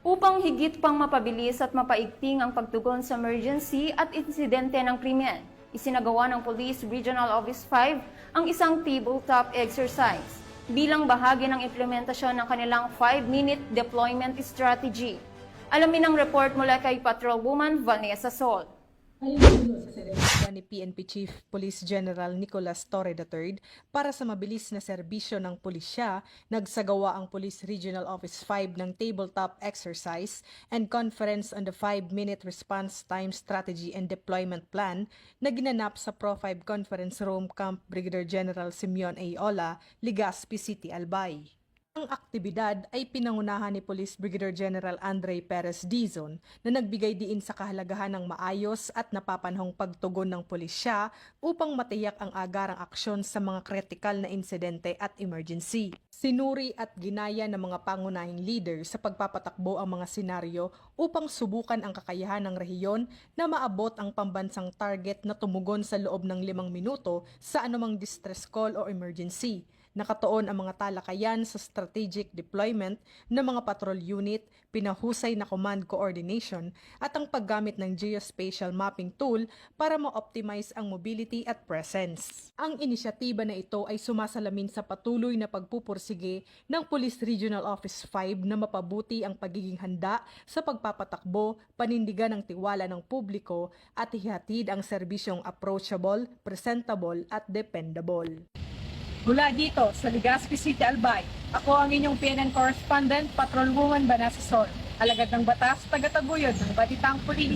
upang higit pang mapabilis at mapaigting ang pagtugon sa emergency at insidente ng krimen. Isinagawa ng Police Regional Office 5 ang isang tabletop exercise bilang bahagi ng implementasyon ng kanilang 5-minute deployment strategy. Alamin ang report mula kay Patrolwoman Vanessa Sol. Sa ni PNP Chief Police General Nicolas Torre III para sa mabilis na serbisyo ng pulisya, nagsagawa ang Police Regional Office 5 ng tabletop exercise and conference on the 5-minute response time strategy and deployment plan na ginanap sa Pro 5 Conference Room Camp Brigadier General Simeon A. Ola, Legazpi City, Albay. Ang aktibidad ay pinangunahan ni Police Brigadier General Andre Perez Dizon na nagbigay diin sa kahalagahan ng maayos at napapanahong pagtugon ng pulisya upang matiyak ang agarang aksyon sa mga kritikal na insidente at emergency. Sinuri at ginaya ng mga pangunahing leader sa pagpapatakbo ang mga senaryo upang subukan ang kakayahan ng rehiyon na maabot ang pambansang target na tumugon sa loob ng 5 minuto sa anumang distress call o emergency. Nakatuon ang mga talakayan sa strategic deployment ng mga patrol unit, pinahusay na command coordination at ang paggamit ng geospatial mapping tool para ma-optimize ang mobility at presence. Ang inisyatiba na ito ay sumasalamin sa patuloy na pagpupursige ng Police Regional Office 5 na mapabuti ang pagiging handa sa pagpapatakbo, panindigan ng tiwala ng publiko at ihatid ang serbisyong approachable, presentable at dependable. Mula dito sa Legazpi City, Albay, ako ang inyong PNN correspondent, Patrolwoman Vanessa Sol, alagad ng batas, tagataguyod ng Balitang Politika.